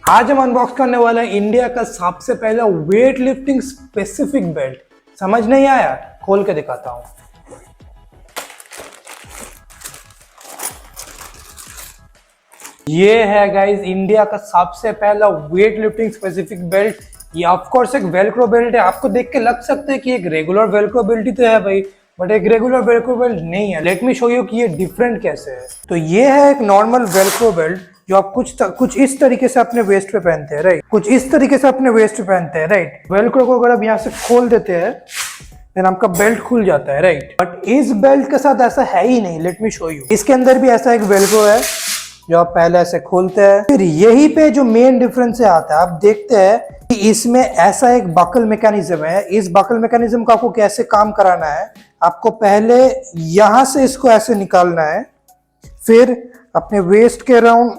आज हम अनबॉक्स करने वाला है इंडिया का सबसे पहला वेट लिफ्टिंग स्पेसिफिक बेल्ट। समझ नहीं आया? खोल के दिखाता हूं। ये है गाइस इंडिया का सबसे पहला वेट लिफ्टिंग स्पेसिफिक बेल्ट। ये ऑफ कोर्स एक वेलक्रो बेल्ट है। आपको देख के लग सकता है कि एक रेगुलर वेलक्रो बेल्ट ही तो है भाई, बट एक रेगुलर वेलक्रो बेल्ट नहीं है। लेट मी शो यू कि ये डिफरेंट कैसे है। तो ये है एक नॉर्मल वेलक्रो बेल्ट जो आप कुछ इस तरीके से अपने वेस्ट पे पहनते हैं, राइट। कुछ इस तरीके से अपने वेस्ट पे पहनते हैं, राइट। वेलक्रो को अगर आप यहाँ से खोल देते हैं देन आपका बेल्ट खुल जाता है, राइट। बट इस बेल्ट के साथ ऐसा है ही नहीं। Let me show you. इसके अंदर भी ऐसा एक वेलक्रो है जो आप पहले ऐसे खोलते हैं। फिर यही पे जो मेन डिफरेंस आता है, आप देखते हैं कि इसमें ऐसा एक बकल मैकेनिज्म है। इस बकल मैकेनिज्म का आपको कैसे काम कराना है, आपको पहले यहां से इसको ऐसे निकालना है, फिर अपने वेस्ट के अराउंड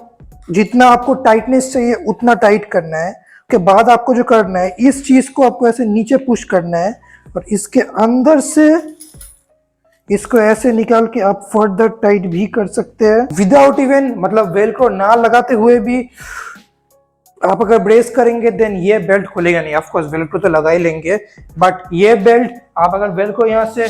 जितना आपको टाइटनेस चाहिए उतना टाइट करना है। उसके बाद आपको जो करना है, इस चीज को आपको ऐसे नीचे पुश करना है और इसके अंदर से इसको ऐसे निकाल के आप फर्दर टाइट भी कर सकते हैं विदाउट इवन मतलब वेलक्रो ना लगाते हुए भी। आप अगर ब्रेस करेंगे देन ये बेल्ट खुलेगा नहीं। ऑफ कोर्स वेलक्रो तो लगा ही लेंगे, बट ये बेल्ट आप अगर वेलक्रो यहां से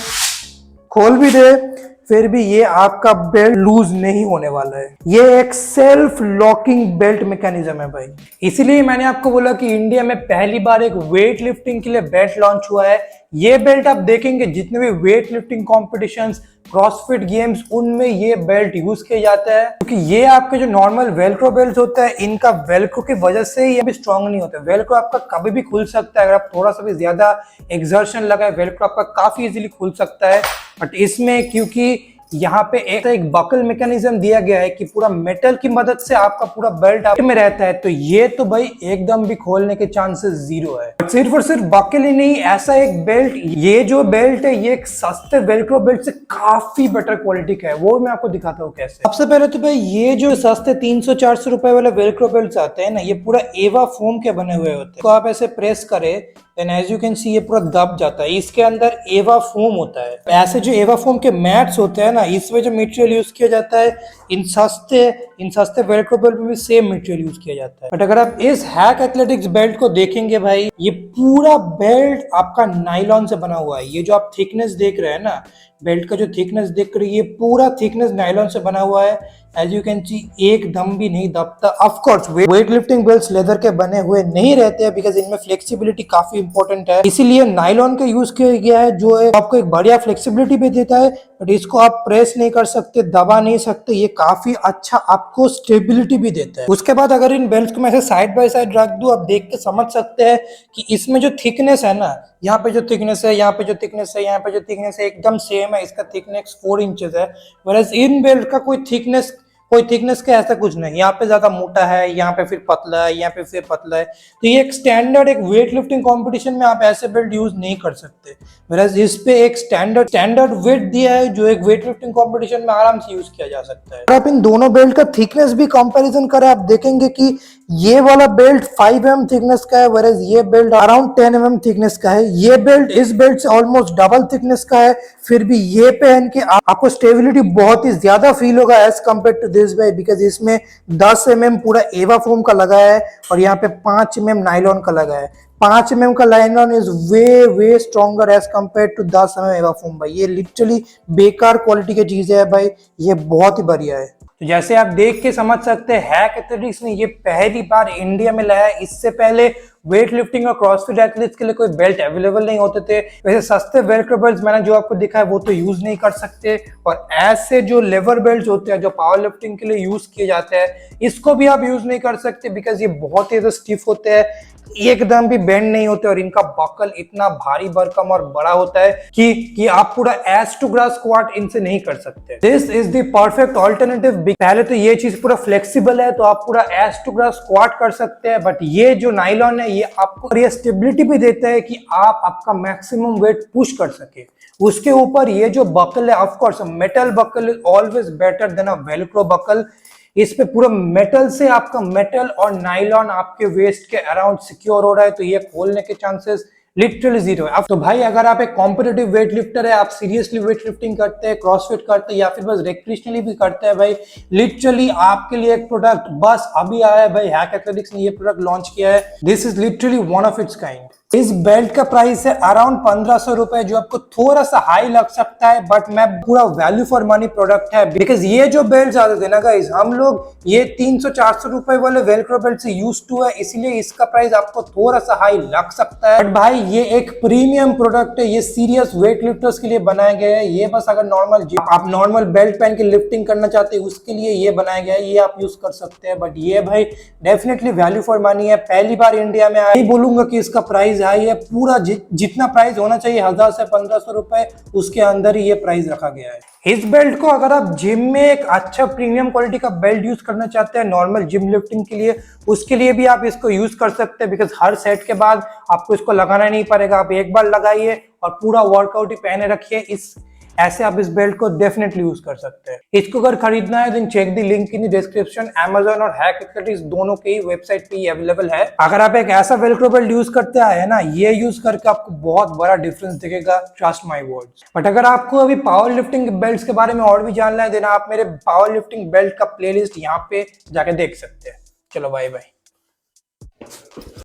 खोल भी दे फिर भी ये आपका बेल्ट लूज नहीं होने वाला है। ये एक सेल्फ लॉकिंग बेल्ट मैकेनिज्म है भाई। इसीलिए मैंने आपको बोला कि इंडिया में पहली बार एक वेट लिफ्टिंग के लिए बेल्ट लॉन्च हुआ है। ये बेल्ट आप देखेंगे जितने भी weight lifting competitions, CrossFit games, उनमें ये बेल्ट यूज किया जाता है, क्योंकि ये आपके जो नॉर्मल वेलक्रो बेल्ट होता है इनका वेलक्रो की वजह से ये भी स्ट्रांग नहीं होता। वेलक्रो आपका कभी भी खुल सकता है, अगर आप थोड़ा सा भी ज्यादा एक्सर्शन लगाए वेलक्रो आपका काफी इजीली खुल सकता है। बट इसमें क्योंकि यहाँ पे एक बकल मैकेनिज्म दिया गया है कि पूरा मेटल की मदद से आपका पूरा बेल्ट आप में रहता है, तो ये तो भाई एकदम भी खोलने के चांसेस जीरो है। सिर्फ और सिर्फ बकल ही नहीं, ऐसा एक बेल्ट, ये जो बेल्ट है ये एक सस्ते वेलक्रो बेल्ट से काफी बेटर क्वालिटी का है। वो मैं आपको दिखाता हूँ कैसे। सबसे पहले तो भाई ये जो सस्ते 300-400 रुपए वाले वेलक्रो बेल्ट आते हैं ना, ये पूरा एवा फोम के बने हुए होते हैं। तो आप ऐसे प्रेस करें then as you can see ये पूरा दब जाता है। इसके अंदर एवा फोम होता है। ऐसे जो एवा फोम के मैट्स होते हैं ना, इसमें जो मटेरियल यूज किया जाता है इन सस्ते वेलक्रो बेल्ट में भी सेम मटेरियल यूज किया जाता है। बट अगर आप इस हैक एथलेटिक्स बेल्ट को देखेंगे भाई, ये पूरा बेल्ट आपका नायलॉन से बना हुआ है। ये जो आप थिकनेस देख रहे हैं ना, बेल्ट का जो थिकनेस देख रहे हैं, ये पूरा थिकनेस नायलॉन से बना हुआ है। एज यू कैन सी एक दम भी नहीं दबता। Of course weight lifting belts leather के बने हुए नहीं रहते हैं बिकॉज इनमें फ्लेक्सिबिलिटी काफी इंपॉर्टेंट है, इसीलिए नायलॉन का यूज किया गया है जो है आपको एक बढ़िया फ्लेक्सिबिलिटी भी देता है। बट इसको आप प्रेस नहीं कर सकते, दबा नहीं सकते, ये काफी अच्छा आपको स्टेबिलिटी भी देता है। उसके बाद अगर इन बेल्ट को मैं ऐसे साइड बाय साइड रख दूं, आप देख के समझ सकते हैं कि इसमें जो थिकनेस है ना, यहाँ पे जो थिकनेस है, यहाँ पे जो थिकनेस है, यहाँ पे जो थिकनेस है, एकदम सेम है। इसका थिकनेस 4 इंचेस है, वरस इन बेल्ट का कोई थिकनेस का ऐसा कुछ नहीं। यहाँ पे ज्यादा मोटा है, यहाँ पे फिर पतला है, यहाँ पे फिर पतला है। तो ये एक स्टैंडर्ड एक वेट लिफ्टिंग कंपटीशन में आप ऐसे बेल्ट यूज नहीं कर सकते, वरस इस पे एक स्टैंडर्ड वेट दिया है जो एक वेट लिफ्टिंग कंपटीशन में आराम से यूज किया जा सकता है। अगर आप इन दोनों बेल्ट का थिकनेस भी कंपैरिजन करें, आप देखेंगे कि ये वाला बेल्ट 5 mm थिकनेस का है, वरस ये बेल्ट अराउंड 10 mm थिकनेस का है। ये बेल्ट इस बेल्ट से ऑलमोस्ट डबल थिकनेस का है। फिर भी ये पहन के आपको स्टेबिलिटी बहुत ही ज्यादा फील होगा as compare to this belt, because इसमें 10 mm पूरा एवा फोम का लगा है और यहाँ पे 5 mm नायलॉन का लगा है। 5 mm का nylon is way stronger as compare to 10 mm EVA foam. भाई ये लिटरली बेकार क्वालिटी की चीज है भाई, ये बहुत ही बढ़िया है। तो जैसे आप देख के समझ सकते हैं, हैक एथलेटिक्स ने ये पहली बार इंडिया में लाया है। इससे पहले वेट लिफ्टिंग और क्रॉसफिट एथलीट्स के लिए कोई बेल्ट अवेलेबल नहीं होते थे। वैसे सस्ते वेलक्रो बेल्ट मैंने जो आपको दिखा है वो तो यूज नहीं कर सकते, और ऐसे जो लेवर बेल्ट होते हैं जो पावर लिफ्टिंग के लिए यूज किए जाते हैं, इसको भी आप यूज नहीं कर सकते बिकॉज ये बहुत ही स्टिफ होते हैं, एकदम भी बेंड नहीं होते, और इनका बकल इतना भारी भरकम और बड़ा होता है कि आप पूरा एज टू ग्रास स्क्वाट इनसे नहीं कर सकते। This is the perfect alternative. पहले तो ये चीज पूरा फ्लेक्सिबल है तो आप पूरा एज टू ग्रास स्क्वाट कर सकते हैं, बट ये जो नायलॉन है ये आपको ये स्टेबिलिटी भी देता है कि आप आपका मैक्सिमम वेट पुश कर सके। उसके ऊपर ये जो बकल है, of course metal buckle is always better than a Velcro buckle. इस पे पूरा मेटल से आपका मेटल और नायलॉन आपके वेस्ट के अराउंड सिक्योर हो रहा है, तो ये खोलने के चांसेस लिटरली जीरो है। अब तो भाई अगर आप एक कॉम्पिटिटिव वेट लिफ्टर है, आप सीरियसली वेट लिफ्टिंग करते हैं, क्रॉसफिट करते हैं या फिर बस रिक्रिएशनली भी करते हैं भाई, लिटरली आपके लिए एक प्रोडक्ट बस अभी आया है भाई। हैक एथलेटिक्स ने ये प्रोडक्ट लॉन्च किया है। This is literally one of its kind. इस बेल्ट का प्राइस है अराउंड 1500 रुपए, जो आपको थोड़ा सा हाई लग सकता है, बट मैं पूरा वैल्यू फॉर मनी प्रोडक्ट है। बिकॉज ये जो बेल्ट आते थे ना गाइस, हम लोग ये 300-400 रुपए वाले वेलक्रो बेल्ट से यूज टू है, इसलिए इसका प्राइस आपको थोड़ा सा हाई लग सकता है। बट भाई ये एक प्रीमियम प्रोडक्ट है, ये सीरियस वेट लिफ्टर्स के लिए बनाया गया है। ये बस अगर नॉर्मल आप नॉर्मल बेल्ट पहन के लिफ्टिंग करना चाहते हैं उसके लिए ये बनाया गया है, ये आप यूज कर सकते हैं। बट ये भाई डेफिनेटली वैल्यू फॉर मनी है। पहली बार इंडिया में आया, नहीं बोलूंगा कि इसका प्राइस हाई है, पूरा जितना प्राइस होना चाहिए 1000 से 1500 रुपए, उसके अंदर ही ये प्राइस रखा गया है। इस बेल्ट को अगर आप जिम में एक अच्छा प्रीमियम क्वालिटी का बेल्ट यूज करना चाहते हैं नॉर्मल जिम लिफ्टिंग के लिए, उसके लिए भी आप इसको यूज कर सकते हैं। बिकॉज हर सेट के बाद आपको इसको लगाना नहीं पड़ेगा, आप एक बार लगाइए और पूरा वर्कआउट ही पहने रखिए। ऐसे आप इस बेल्ट को डेफिनेटली यूज कर सकते हैं। इसको अगर खरीदना है then check the link in the description. Amazon और हैक एथलेटिक्स दोनों के ही वेबसाइट पे ही अवेलेबल है। अगर आप एक ऐसा वेलक्रो बेल्ट यूज करते आए ना, ये यूज करके आपको बहुत बड़ा डिफरेंस दिखेगा, ट्रस्ट माय वर्ड्स। बट अगर आपको अभी पावर लिफ्टिंग बेल्ट्स के बारे में और भी जानना है देना, आप मेरे पावर लिफ्टिंग बेल्ट का प्लेलिस्ट यहाँ पे जाके देख सकते हैं। चलो बाय बाय।